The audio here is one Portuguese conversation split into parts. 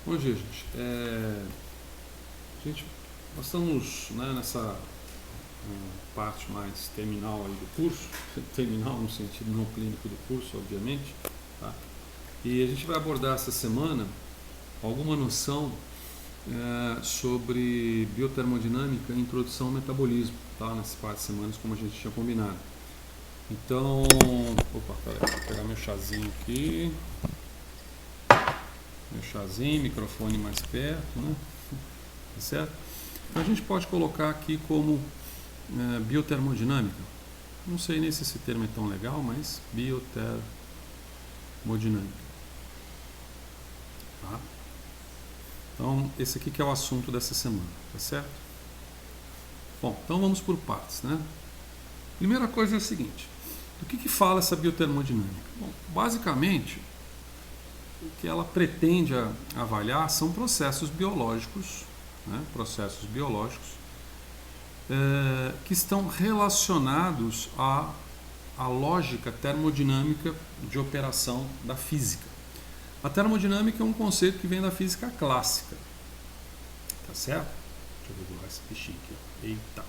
Hoje, nós estamos, né, nessa parte mais terminal aí do curso, terminal no sentido não clínico do curso, obviamente, tá? E a gente vai abordar essa semana alguma noção sobre biotermodinâmica e introdução ao metabolismo, tá? Nessas 4 semanas, como a gente tinha combinado. Então, peraí, vou pegar meu chazinho aqui. Meu chazinho, microfone mais perto, né? Tá certo? Então a gente pode colocar aqui como biotermodinâmica. Não sei nem se esse termo é tão legal, mas biotermodinâmica. Tá? Então, esse aqui que é o assunto dessa semana, tá certo? Bom, então vamos por partes, né? Primeira coisa é a seguinte: do que fala essa biotermodinâmica? Bom, basicamente, o que ela pretende avaliar são processos biológicos, né? Processos biológicos que estão relacionados à lógica termodinâmica de operação da física. A termodinâmica é um conceito que vem da física clássica, tá certo? Deixa eu regular esse bichinho aqui. Eita!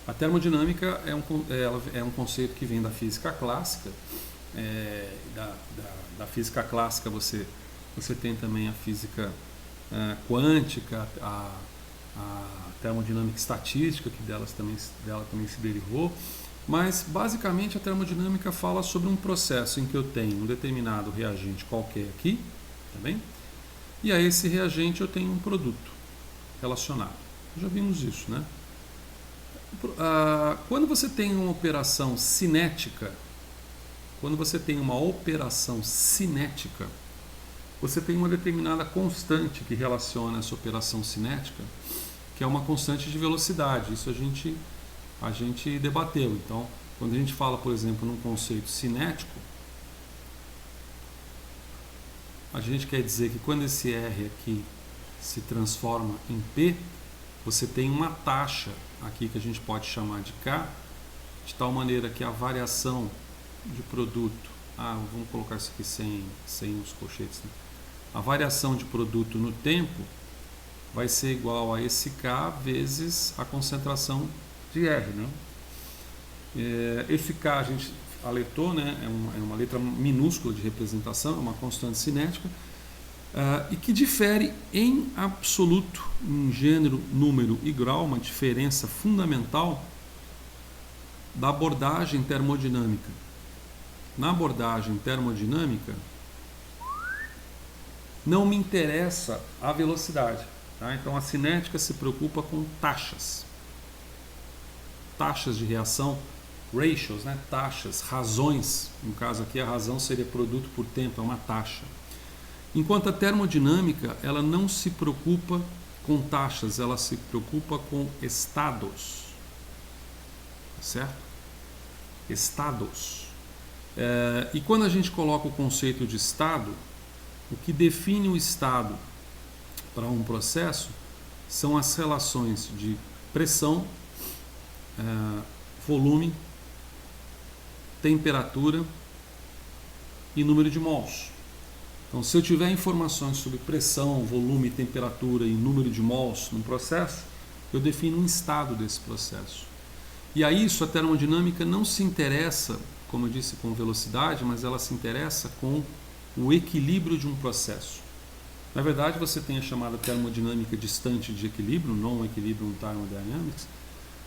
A termodinâmica é um conceito que vem da física clássica. Da física clássica você tem também a física quântica, a termodinâmica estatística, que dela também se derivou. Mas basicamente a termodinâmica fala sobre um processo em que eu tenho um determinado reagente qualquer aqui, tá bem? E a esse reagente eu tenho um produto relacionado. Já vimos isso, né? Quando você tem uma operação cinética, você tem uma determinada constante que relaciona essa operação cinética, que é uma constante de velocidade. Isso a gente debateu. Então, quando a gente fala, por exemplo, num conceito cinético, a gente quer dizer que quando esse R aqui se transforma em P, você tem uma taxa aqui que a gente pode chamar de K, de tal maneira que a variação de produto, vamos colocar isso aqui sem os colchetes, né? A variação de produto no tempo vai ser igual a esse K vezes a concentração de R, né? Esse K a gente alertou, né? É uma letra minúscula de representação, é uma constante cinética, e que difere em absoluto, em gênero, número e grau, uma diferença fundamental da abordagem termodinâmica. Na abordagem termodinâmica, não me interessa a velocidade, tá? Então a cinética se preocupa com taxas de reação, ratios, né? Taxas, razões. No caso aqui a razão seria produto por tempo, é uma taxa. Enquanto a termodinâmica, ela não se preocupa com taxas, ela se preocupa com estados, certo? Estados. E quando a gente coloca o conceito de estado, o que define o estado para um processo são as relações de pressão, volume, temperatura e número de mols. Então, se eu tiver informações sobre pressão, volume, temperatura e número de mols no processo, eu defino um estado desse processo. E a isso a termodinâmica não se interessa, como eu disse, com velocidade, mas ela se interessa com o equilíbrio de um processo. Na verdade, você tem a chamada termodinâmica distante de equilíbrio, non-equilibrium thermodynamics,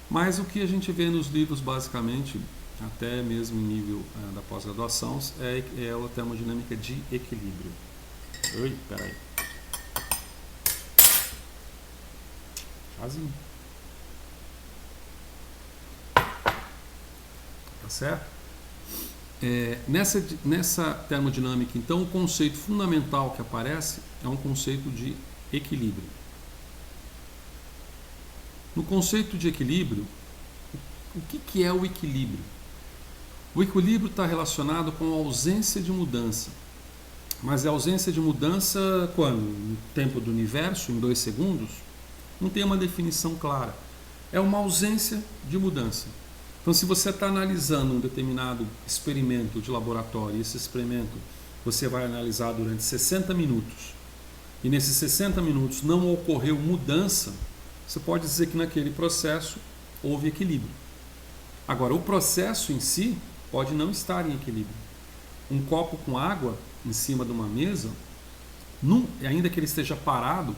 mas o que a gente vê nos livros, basicamente, até mesmo em nível da pós-graduação, é a termodinâmica de equilíbrio. Oi, peraí. Chazinho. Tá certo? Nessa termodinâmica, então, o conceito fundamental que aparece é um conceito de equilíbrio. No conceito de equilíbrio, o que é o equilíbrio? O equilíbrio está relacionado com a ausência de mudança. Mas a ausência de mudança quando? No tempo do universo, em 2 segundos? Não tem uma definição clara. É uma ausência de mudança. Então, se você está analisando um determinado experimento de laboratório, e esse experimento você vai analisar durante 60 minutos, e nesses 60 minutos não ocorreu mudança, você pode dizer que naquele processo houve equilíbrio. Agora, o processo em si pode não estar em equilíbrio. Um copo com água em cima de uma mesa, ainda que ele esteja parado,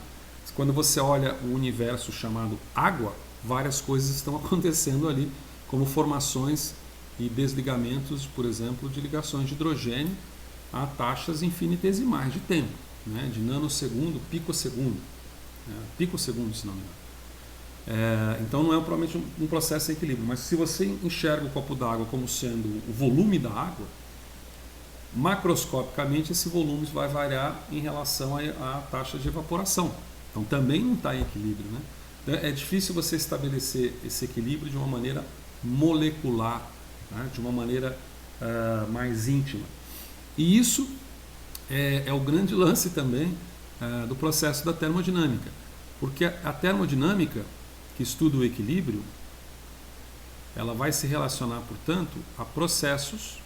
quando você olha o universo chamado água, várias coisas estão acontecendo ali, como formações e desligamentos, por exemplo, de ligações de hidrogênio a taxas infinitesimais de tempo, né? De nanossegundo, picosegundo, picosegundo, se não me engano. Então não é provavelmente um processo de equilíbrio, mas se você enxerga o copo d'água como sendo o volume da água, macroscopicamente esse volume vai variar em relação à taxa de evaporação. Então também não está em equilíbrio, né? Então, é difícil você estabelecer esse equilíbrio de uma maneira molecular, né? De uma maneira mais íntima. E isso é o grande lance também do processo da termodinâmica, porque a termodinâmica, que estuda o equilíbrio, ela vai se relacionar, portanto, a processos,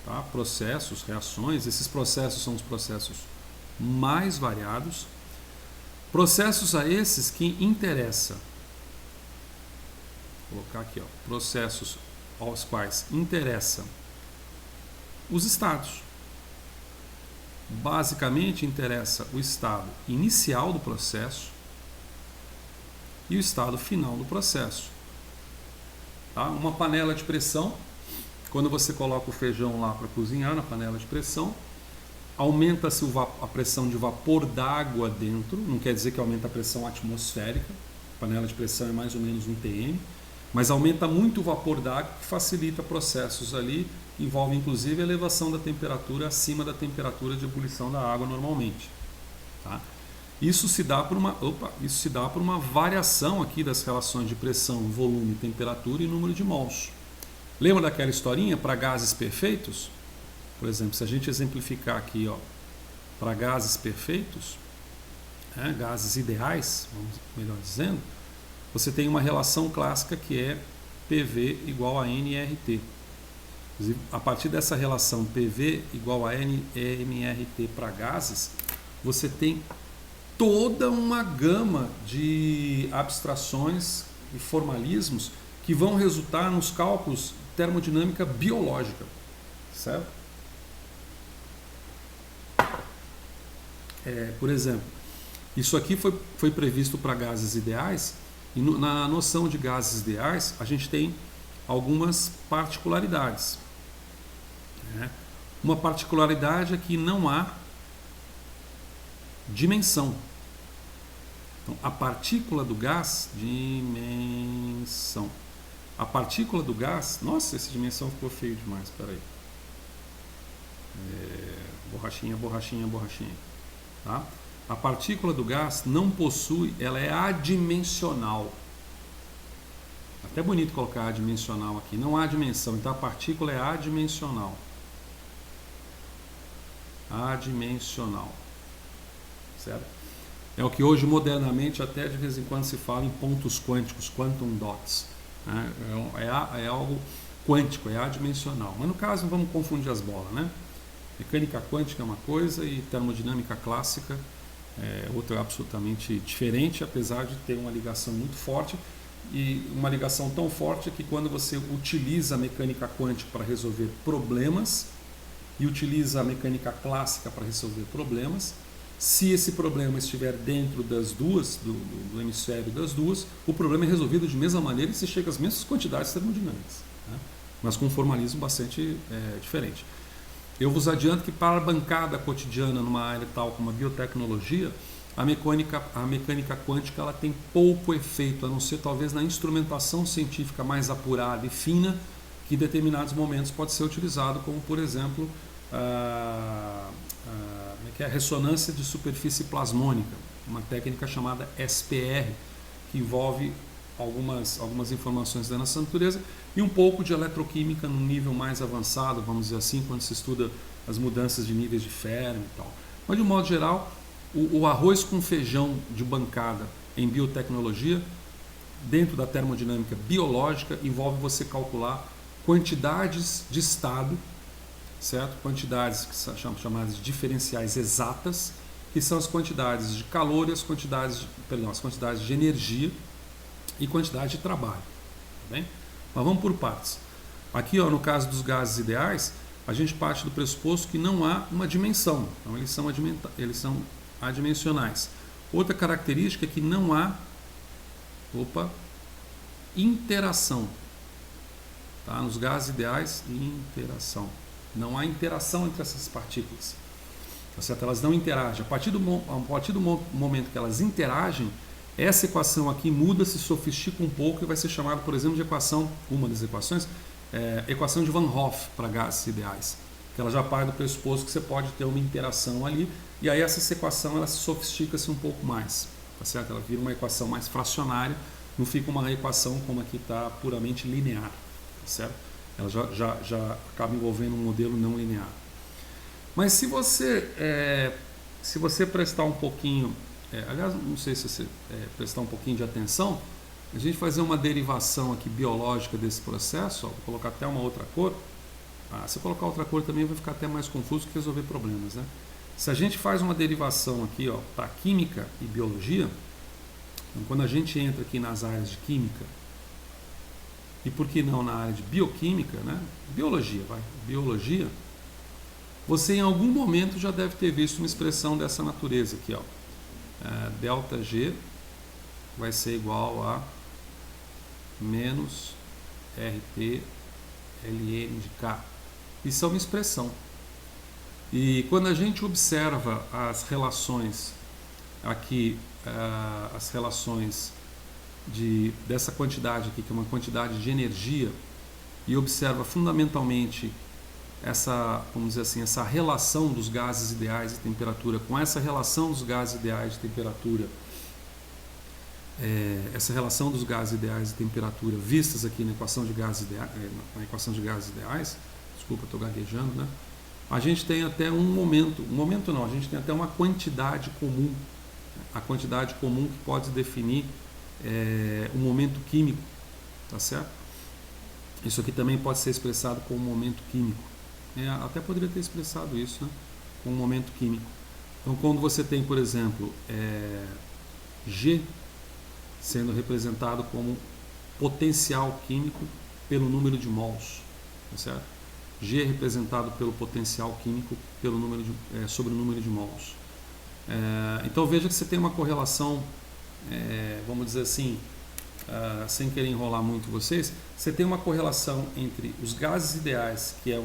tá? Processos, reações. Esses processos são os processos mais variados, processos a esses que interessam, vou colocar aqui, ó, processos aos quais interessam os estados. Basicamente interessa o estado inicial do processo e o estado final do processo. Tá? Uma panela de pressão, quando você coloca o feijão lá para cozinhar na panela de pressão, aumenta-se a pressão de vapor d'água dentro, não quer dizer que aumenta a pressão atmosférica, a panela de pressão é mais ou menos 1 TM, mas aumenta muito o vapor d'água, que facilita processos ali, envolve inclusive a elevação da temperatura acima da temperatura de ebulição da água normalmente. Tá? Isso se dá por uma variação aqui das relações de pressão, volume, temperatura e número de mols. Lembra daquela historinha para gases perfeitos? Por exemplo, se a gente exemplificar aqui, para gases perfeitos, gases ideais, melhor dizendo, você tem uma relação clássica que é PV igual a nRT. Inclusive, a partir dessa relação PV igual a nRT para gases, você tem toda uma gama de abstrações e formalismos que vão resultar nos cálculos de termodinâmica biológica, certo? Por exemplo, isso aqui foi previsto para gases ideais, e na noção de gases ideais a gente tem algumas particularidades. Uma particularidade é que não há dimensão. Então, a partícula do gás, dimensão. A partícula do gás, nossa, essa dimensão ficou feio demais, peraí. Borrachinha, borrachinha, borrachinha. Tá? A partícula do gás não possui, ela é adimensional. Até bonito colocar adimensional aqui, não há dimensão, então a partícula é adimensional. Adimensional. Certo? É o que hoje modernamente até de vez em quando se fala em pontos quânticos, quantum dots. Né? É algo quântico, é adimensional. Mas no caso não vamos confundir as bolas, né? Mecânica quântica é uma coisa e termodinâmica clássica é outra absolutamente diferente, apesar de ter uma ligação muito forte, e uma ligação tão forte que quando você utiliza a mecânica quântica para resolver problemas e utiliza a mecânica clássica para resolver problemas, se esse problema estiver dentro das duas, do hemisfério das duas, o problema é resolvido de mesma maneira e se chega às mesmas quantidades termodinâmicas, né? Mas com um formalismo bastante diferente. Eu vos adianto que para a bancada cotidiana numa área tal como a biotecnologia, a mecânica quântica ela tem pouco efeito, a não ser talvez na instrumentação científica mais apurada e fina, que em determinados momentos pode ser utilizado, como por exemplo a ressonância de superfície plasmônica, uma técnica chamada SPR, que envolve algumas informações da nossa natureza e um pouco de eletroquímica num nível mais avançado, vamos dizer assim, quando se estuda as mudanças de níveis de Fermi e tal. Mas de um modo geral, o arroz com feijão de bancada em biotecnologia, dentro da termodinâmica biológica, envolve você calcular quantidades de estado, certo? Quantidades que são chamadas de diferenciais exatas, que são as quantidades de calor e as quantidades de energia e quantidade de trabalho. Tá bem? Mas vamos por partes. Aqui, ó, no caso dos gases ideais, a gente parte do pressuposto que não há uma dimensão. Então, eles são adimensionais. Outra característica é que não há interação. Tá? Nos gases ideais, interação. Não há interação entre essas partículas. Tá certo? Elas não interagem. A partir do momento que elas interagem, essa equação aqui muda, se sofistica um pouco e vai ser chamada, por exemplo, de uma das equações, equação de Van Hoff para gases ideais. Que ela já parte do pressuposto que você pode ter uma interação ali, e aí essa equação ela se sofistica-se um pouco mais. Tá certo? Ela vira uma equação mais fracionária, não fica uma equação como aqui está puramente linear. Tá certo? Ela já acaba envolvendo um modelo não linear. Mas se você prestar um pouquinho, aliás, não sei se você prestar um pouquinho de atenção, a gente fazer uma derivação aqui biológica desse processo, ó, vou colocar até uma outra cor. Se colocar outra cor também vai ficar até mais confuso que resolver problemas, né? Se a gente faz uma derivação aqui para química e biologia, então quando a gente entra aqui nas áreas de química, e por que não na área de bioquímica, né? Biologia, você em algum momento já deve ter visto uma expressão dessa natureza aqui, ó. Delta G vai ser igual a menos RT ln de K. Isso é uma expressão. E quando a gente observa as relações aqui, as relações dessa quantidade aqui, que é uma quantidade de energia, e observa fundamentalmente vamos dizer assim, essa relação dos gases ideais de temperatura com essa relação dos gases ideais de temperatura, vistas aqui na equação de gases ideais, desculpa, estou gaguejando, né? A gente tem até a gente tem até uma quantidade comum, a quantidade comum que pode definir um momento químico, tá certo? Isso aqui também pode ser expressado como momento químico. Até poderia ter expressado isso, né? Com um momento químico. Então, quando você tem, por exemplo, G sendo representado como potencial químico pelo número de mols, tá certo? G é representado pelo potencial químico sobre o número de mols. Então, veja que você tem uma correlação, vamos dizer assim, sem querer enrolar muito vocês, você tem uma correlação entre os gases ideais, que é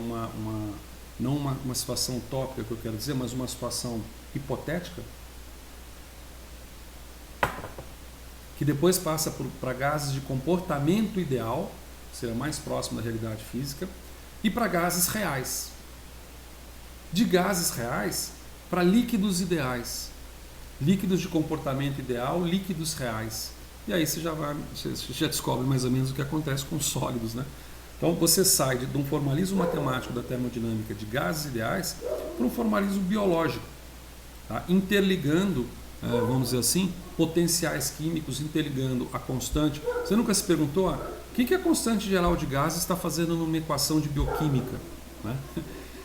não uma situação utópica que eu quero dizer, mas uma situação hipotética, que depois passa para gases de comportamento ideal, que seria mais próximo da realidade física, e para gases reais. De gases reais para líquidos ideais, líquidos de comportamento ideal, líquidos reais. E aí você já descobre mais ou menos o que acontece com sólidos, né? Então você sai de um formalismo matemático da termodinâmica de gases ideais para um formalismo biológico, tá? Interligando, vamos dizer assim, potenciais químicos, interligando a constante. Você nunca se perguntou o que a constante geral de gases está fazendo numa equação de bioquímica, né?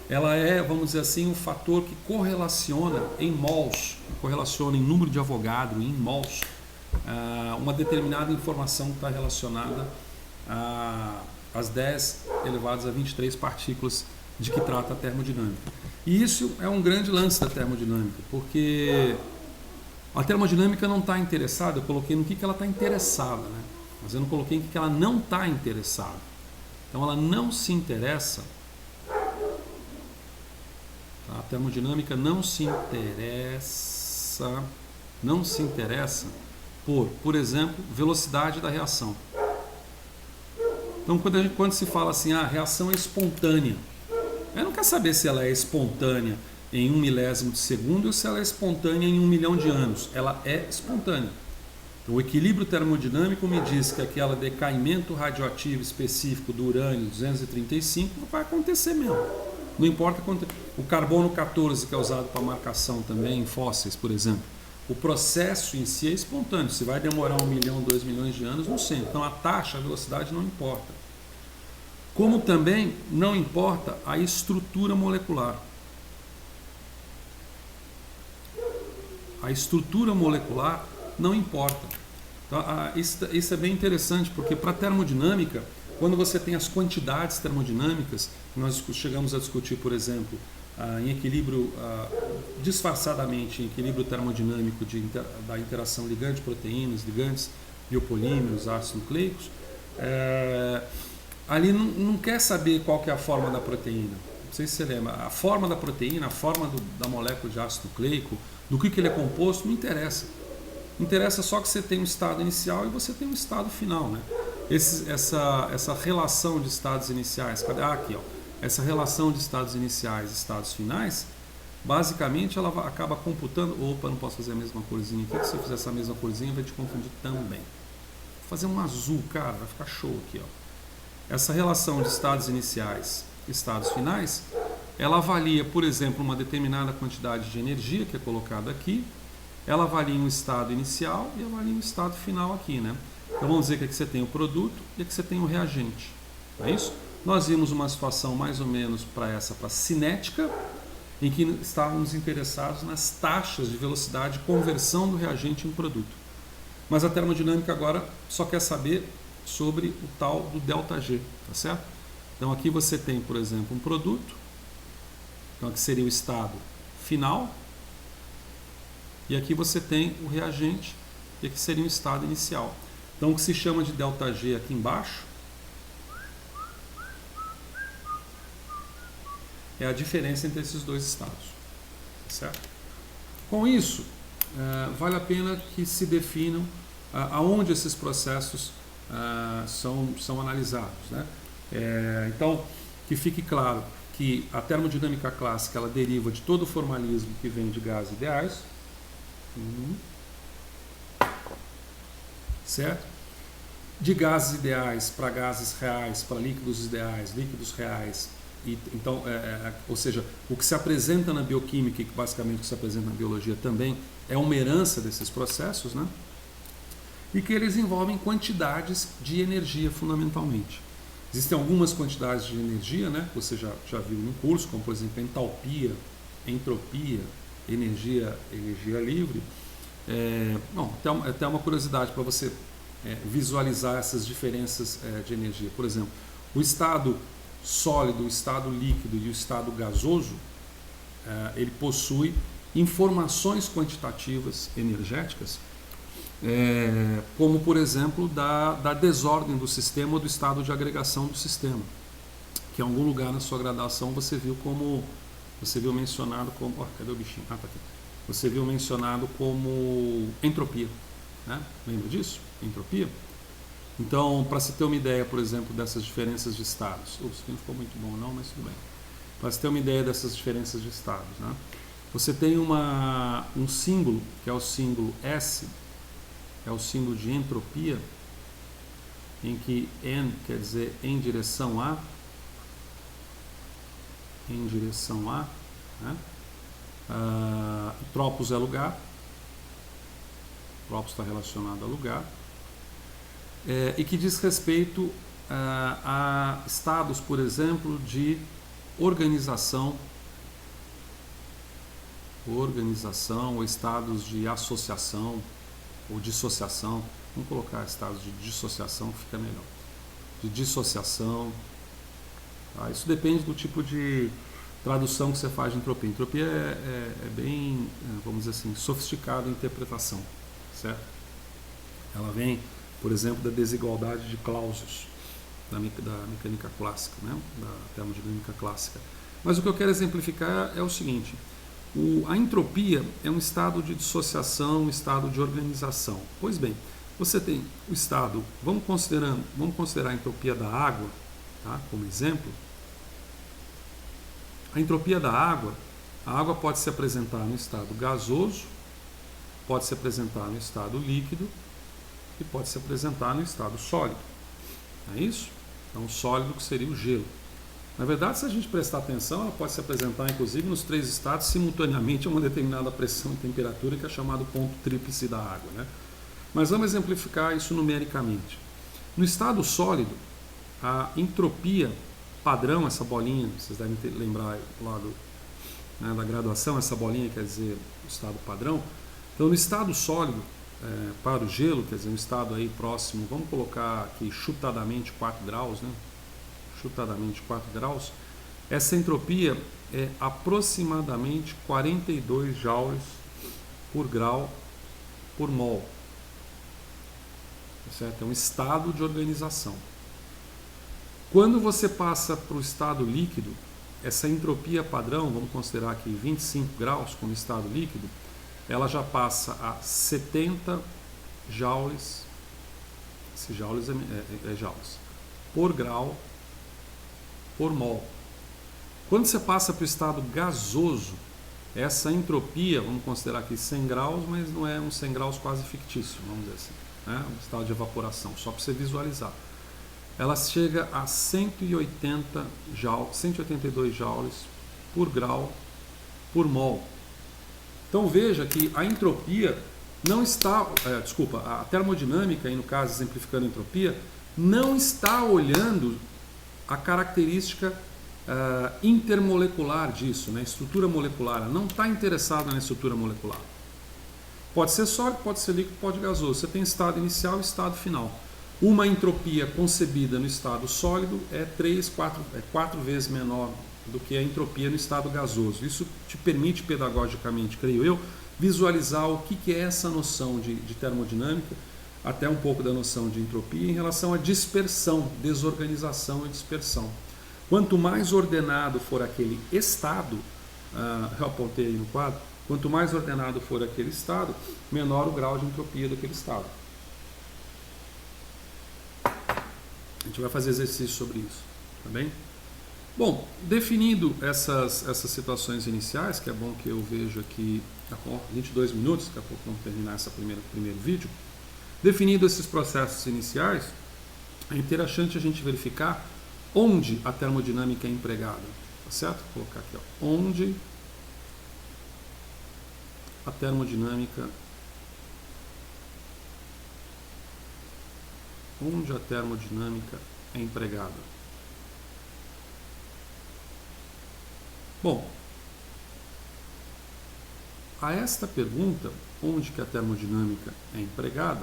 Ela é, vamos dizer assim, um fator que correlaciona em mols, correlaciona em número de Avogadro, em mols, uma determinada informação que está relacionada às 10 elevadas a 23 partículas de que trata a termodinâmica. E isso é um grande lance da termodinâmica, porque a termodinâmica não está interessada, eu coloquei no que ela está interessada, né? Mas eu não coloquei em que ela não está interessada. Então ela não se interessa, tá? A termodinâmica não se interessa por exemplo, velocidade da reação. Então, quando se fala assim, a reação é espontânea, eu não quero saber se ela é espontânea em 1 milésimo de segundo ou se ela é espontânea em 1 milhão de anos. Ela é espontânea. Então, o equilíbrio termodinâmico me diz que aquele decaimento radioativo específico do urânio 235 vai acontecer mesmo. Não importa quanto. O carbono 14, que é usado para marcação também em fósseis, por exemplo. O processo em si é espontâneo. Se vai demorar 1 milhão, 2 milhões de anos, não sei. Então a taxa, a velocidade não importa. Como também não importa a estrutura molecular. a estrutura molecular não importa. Então, isso é bem interessante, porque para a termodinâmica, quando você tem as quantidades termodinâmicas, nós chegamos a discutir, por exemplo, em equilíbrio, disfarçadamente, em equilíbrio termodinâmico da interação ligante-proteínas, ligantes, biopolímeros, ácidos nucleicos, ali não quer saber qual que é a forma da proteína. Não sei se você lembra, a forma da proteína, a forma da molécula de ácido nucleico, do que ele é composto, não interessa. Interessa só que você tem um estado inicial e você tem um estado final, né? Essa relação de estados iniciais, aqui, ó, essa relação de estados iniciais e estados finais, basicamente ela acaba computando. Opa, não posso fazer a mesma corzinha aqui, que se eu fizer essa mesma corzinha vai te confundir também. Vou fazer um azul, cara, vai ficar show aqui, ó. Essa relação de estados iniciais e estados finais, ela avalia, por exemplo, uma determinada quantidade de energia que é colocada aqui. Ela avalia um estado inicial e avalia um estado final aqui, né? Então vamos dizer que aqui você tem o produto e aqui você tem o reagente. Não é isso? Nós vimos uma situação mais ou menos para cinética, em que estávamos interessados nas taxas de velocidade de conversão do reagente em produto. Mas a termodinâmica agora só quer saber sobre o tal do ΔG, tá certo? Então aqui você tem, por exemplo, um produto, então aqui seria o estado final, e aqui você tem o reagente, e aqui seria o estado inicial. Então o que se chama de ΔG aqui embaixo é a diferença entre esses dois estados, tá certo? Com isso, vale a pena que se definam aonde esses processos são analisados, né? Então, que fique claro que a termodinâmica clássica ela deriva de todo o formalismo que vem de gases ideais, certo? De gases ideais para gases reais, para líquidos ideais, líquidos reais. Então, ou seja, o que se apresenta na bioquímica e que basicamente o que se apresenta na biologia também é uma herança desses processos, né? E que eles envolvem quantidades de energia fundamentalmente. Existem algumas quantidades de energia, né? Você já viu no curso, como por exemplo entalpia, entropia, energia livre. Até uma curiosidade para você visualizar essas diferenças de energia. Por exemplo, o estado sólido, o estado líquido e o estado gasoso, ele possui informações quantitativas energéticas, como por exemplo da desordem do sistema ou do estado de agregação do sistema, que em algum lugar na sua graduação você viu mencionado como, cadê o bichinho? Tá aqui. Você viu mencionado como entropia, né? Lembra disso? Entropia. Então, para se ter uma ideia, por exemplo, dessas diferenças de estados, isso não ficou muito bom não, mas tudo bem. Para se ter uma ideia dessas diferenças de estados, né? Você tem um símbolo, que é o símbolo S, é o símbolo de entropia, em que N quer dizer em direção a, né? Tropos é lugar, tropos está relacionado a lugar, e que diz respeito a estados, por exemplo, de organização ou estados de associação ou dissociação. Vamos colocar estados de dissociação que fica melhor. De dissociação. Tá? Isso depende do tipo de tradução que você faz de entropia. Entropia é bem, vamos dizer assim, sofisticada em interpretação, certo? Ela vem, por exemplo, da desigualdade de Clausius, da mecânica clássica, né? Da termodinâmica clássica. Mas o que eu quero exemplificar é o seguinte: a entropia é um estado de dissociação, um estado de organização. Pois bem, você tem o estado, vamos considerar a entropia da água, tá? Como exemplo. A entropia da água, a água pode se apresentar no estado gasoso, pode se apresentar no estado líquido e pode se apresentar no estado sólido. Não é isso? Então, o sólido que seria o gelo. Na verdade, se a gente prestar atenção, ela pode se apresentar, inclusive, nos três estados simultaneamente a uma determinada pressão e temperatura, que é chamado ponto tríplice da água, né? Mas vamos exemplificar isso numericamente. No estado sólido, a entropia padrão, essa bolinha, vocês devem lembrar lá da graduação, essa bolinha quer dizer o estado padrão, Então, no estado sólido, para o gelo, quer dizer, um estado aí próximo, vamos colocar aqui chutadamente 4 graus, né? Chutadamente 4 graus, essa entropia é aproximadamente 42 joules por grau por mol. Certo? É um estado de organização. Quando você passa para o estado líquido, essa entropia padrão, vamos considerar aqui 25 graus como estado líquido, ela já passa a 70 joules, esse joules é joules, por grau por mol. Quando você passa para o estado gasoso, essa entropia, vamos considerar aqui 100 graus, mas não é um 100 graus quase fictício, vamos dizer assim, né? Um estado de evaporação, só para você visualizar. Ela chega a 180 joules, 182 joules por grau por mol. Então veja que a entropia não está, a termodinâmica, aí no caso exemplificando a entropia, não está olhando a característica intermolecular disso, né? Estrutura molecular, ela não está interessada na estrutura molecular. Pode ser sólido, pode ser líquido, pode ser gasoso. Você tem estado inicial e estado final. Uma entropia concebida no estado sólido é 4 vezes menor do que a entropia no estado gasoso. Isso te permite pedagogicamente, creio eu, visualizar o que é essa noção de termodinâmica, até um pouco da noção de entropia em relação à dispersão, desorganização e dispersão. Quanto mais ordenado for aquele estado, eu apontei aí no quadro, quanto mais ordenado for aquele estado, menor o grau de entropia daquele estado. A gente vai fazer exercício sobre isso, tá bem? Bom, definindo essas situações iniciais, que é bom que eu vejo aqui, 22 minutos, daqui a pouco vamos terminar esse primeiro vídeo. Definindo esses processos iniciais, é interessante a gente verificar onde a termodinâmica é empregada, tá certo? Vou colocar aqui, ó, onde a termodinâmica é empregada. Bom, a esta pergunta, onde que a termodinâmica é empregada,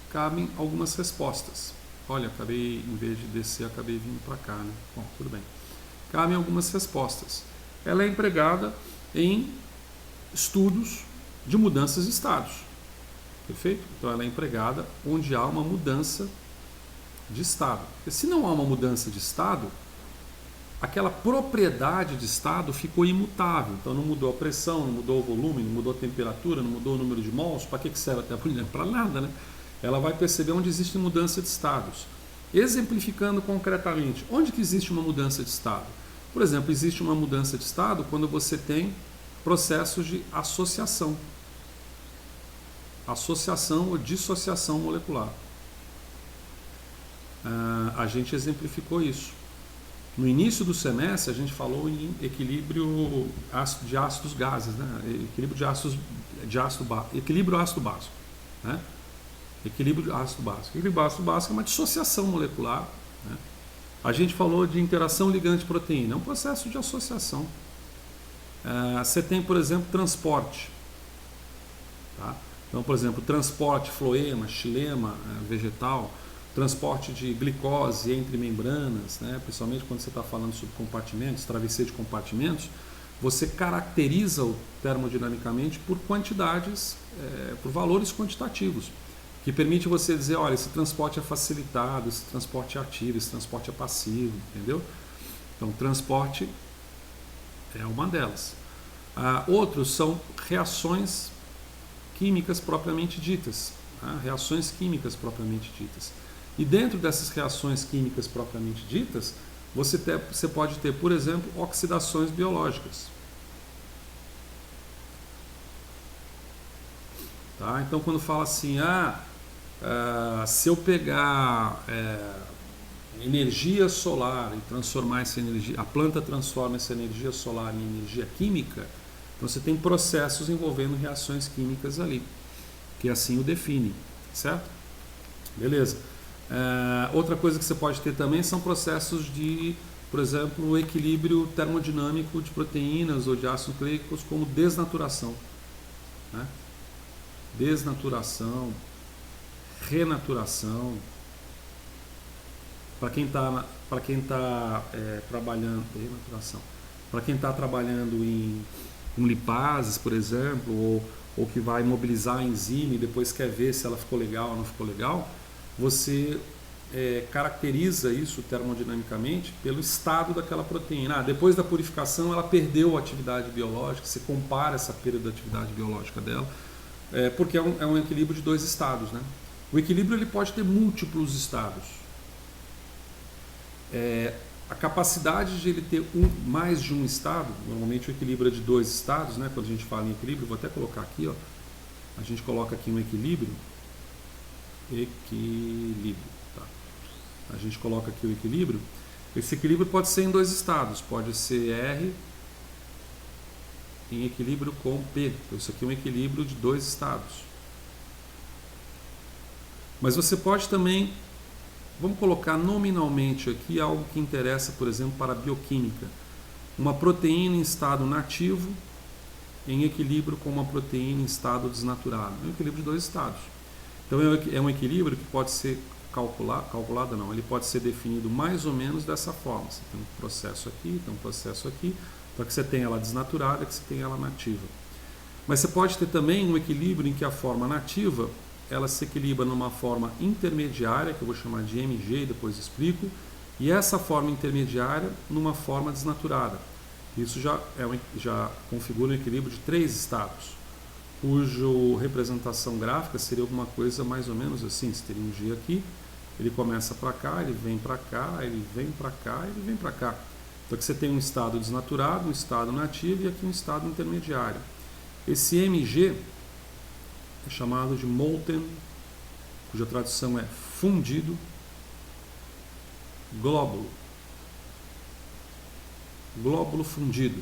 cabem algumas respostas. Olha, acabei, em vez de descer, acabei vindo para cá, né? Bom, tudo bem. Cabem algumas respostas. Ela é empregada em estudos de mudanças de estados. Perfeito? Então ela é empregada onde há uma mudança de estado. Porque se não há uma mudança de estado, aquela propriedade de estado ficou imutável. Então não mudou a pressão, não mudou o volume, não mudou a temperatura, não mudou o número de mols. Para que serve a termodinâmica? Para nada, né? Ela vai perceber onde existe mudança de estados. Exemplificando concretamente, onde que existe uma mudança de estado? Por exemplo, existe uma mudança de estado quando você tem processos de associação. Associação ou dissociação molecular. A gente exemplificou isso. No início do semestre, a gente falou em equilíbrio de ácidos gases, né? Equilíbrio ácido básico. Né? Equilíbrio ácido básico. Equilíbrio ácido básico é uma dissociação molecular. Né? A gente falou de interação ligante-proteína, é um processo de associação. Você tem, por exemplo, transporte. Tá? Então, por exemplo, transporte floema, xilema vegetal, transporte de glicose entre membranas, né? Principalmente quando você está falando sobre compartimentos, travesseiro de compartimentos, você caracteriza-o termodinamicamente por quantidades, por valores quantitativos, que permite você dizer, olha, esse transporte é facilitado, esse transporte é ativo, esse transporte é passivo, entendeu? Então, transporte é uma delas. Outros são reações químicas propriamente ditas, tá? Reações químicas propriamente ditas. E dentro dessas reações químicas propriamente ditas, você pode ter, por exemplo, oxidações biológicas. Tá? Então, quando fala assim, se eu pegar energia solar e transformar essa energia, a planta transforma essa energia solar em energia química, então você tem processos envolvendo reações químicas ali, que assim o define, certo? Beleza. Outra coisa que você pode ter também são processos de por exemplo, o equilíbrio termodinâmico de proteínas ou de ácidos nucleicos como desnaturação, né? Desnaturação, renaturação. Para quem está trabalhando, renaturação. Para quem está trabalhando em lipases, por exemplo, ou que vai mobilizar a enzima e depois quer ver se ela ficou legal ou não ficou legal, você caracteriza isso termodinamicamente pelo estado daquela proteína. Depois da purificação ela perdeu a atividade biológica, você compara essa perda da atividade biológica dela, porque é um equilíbrio de dois estados, né? O equilíbrio ele pode ter múltiplos estados. A capacidade de ele ter mais de um estado, normalmente o equilíbrio é de dois estados, né? Quando a gente fala em equilíbrio, vou até colocar aqui, ó, a gente coloca aqui um equilíbrio, tá? A gente coloca aqui o equilíbrio. Esse equilíbrio pode ser em dois estados, pode ser R em equilíbrio com P. Isso aqui é um equilíbrio de dois estados. Mas você pode também, vamos colocar nominalmente aqui algo que interessa, por exemplo, para a bioquímica. Uma proteína em estado nativo em equilíbrio com uma proteína em estado desnaturado. É um equilíbrio de dois estados. Então é um equilíbrio que pode ser calculado não, ele pode ser definido mais ou menos dessa forma. Você tem um processo aqui, tem um processo aqui, para que você tenha ela desnaturada, que você tenha ela nativa. Mas você pode ter também um equilíbrio em que a forma nativa ela se equilibra numa forma intermediária, que eu vou chamar de MG e depois explico, e essa forma intermediária numa forma desnaturada. Isso já configura um equilíbrio de três estados, cuja representação gráfica seria alguma coisa mais ou menos assim. Você teria um G aqui, ele começa para cá, ele vem para cá, ele vem para cá, ele vem para cá. Então aqui você tem um estado desnaturado, um estado nativo e aqui um estado intermediário. Esse MG é chamado de molten, cuja tradução é fundido, glóbulo fundido.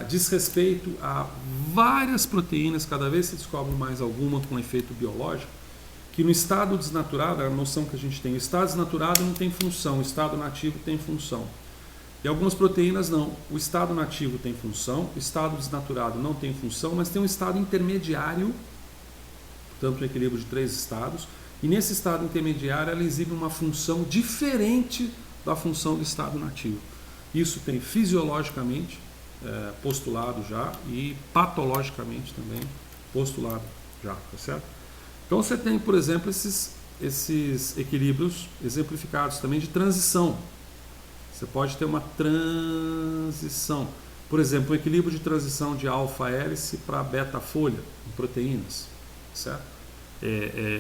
Diz respeito a várias proteínas, cada vez se descobre mais alguma com efeito biológico, que no estado desnaturado, a noção que a gente tem, o estado desnaturado não tem função, o estado nativo tem função. E algumas proteínas não. O estado nativo tem função, o estado desnaturado não tem função, mas tem um estado intermediário, portanto um equilíbrio de três estados, e nesse estado intermediário ela exibe uma função diferente da função do estado nativo. Isso tem fisiologicamente postulado já e patologicamente também postulado já, tá certo? Então você tem, por exemplo, esses equilíbrios exemplificados também de transição. Você pode ter uma transição, por exemplo, um equilíbrio de transição de alfa-hélice para beta-folha em proteínas, certo?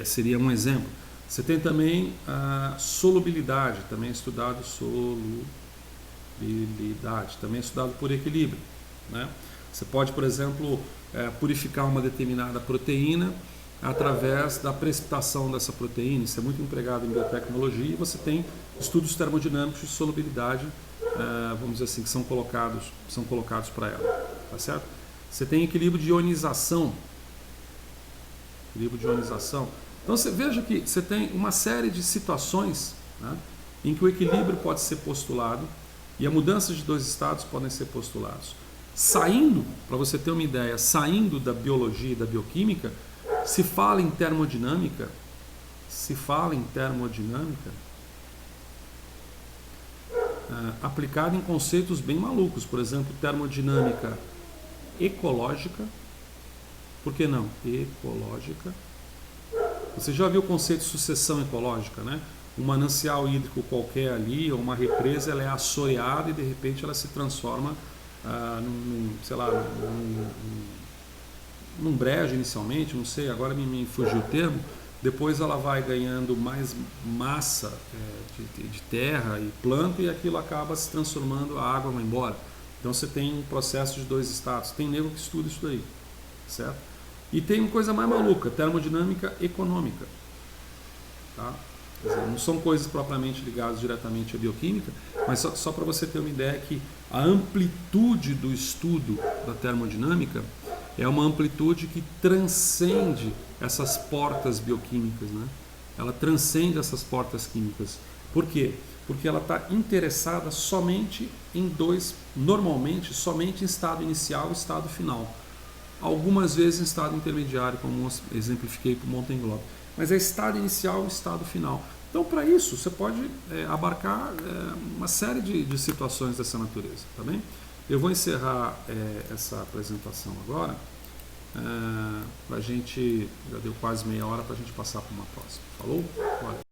Seria um exemplo. Você tem também a solubilidade, também é estudado solubilidade, também é estudado por equilíbrio, né? Você pode, por exemplo, purificar uma determinada proteína através da precipitação dessa proteína. Isso é muito empregado em biotecnologia e você tem estudos termodinâmicos de solubilidade, vamos dizer assim, que são colocados para ela, tá certo? Você tem equilíbrio de ionização. Então você veja que você tem uma série de situações, né, em que o equilíbrio pode ser postulado e a mudança de dois estados podem ser postulados. Saindo, para você ter uma ideia, saindo da biologia e da bioquímica, se fala em termodinâmica aplicada em conceitos bem malucos, por exemplo, termodinâmica ecológica. Por que não? Ecológica. Você já viu o conceito de sucessão ecológica, né? Um manancial hídrico qualquer ali, ou uma represa, ela é assoreada e de repente ela se transforma num brejo inicialmente, não sei, agora me fugiu o termo. Depois ela vai ganhando mais massa de terra e planta e aquilo acaba se transformando, a água vai embora. Então você tem um processo de dois estados. Tem nego que estuda isso daí, certo? E tem uma coisa mais maluca, termodinâmica econômica, tá? Quer dizer, não são coisas propriamente ligadas diretamente à bioquímica, mas só para você ter uma ideia que a amplitude do estudo da termodinâmica é uma amplitude que transcende essas portas bioquímicas, né? Ela transcende essas portas químicas. Por quê? porque ela está interessada somente em dois, normalmente somente em estado inicial e estado final. Algumas vezes em estado intermediário, como exemplifiquei para o Mountain Globe. Mas é estado inicial e estado final. Então, para isso, você pode abarcar uma série de situações dessa natureza, tá bem? Eu vou encerrar essa apresentação agora. Pra gente, já deu quase meia hora para a gente passar para uma próxima. Falou? Valeu.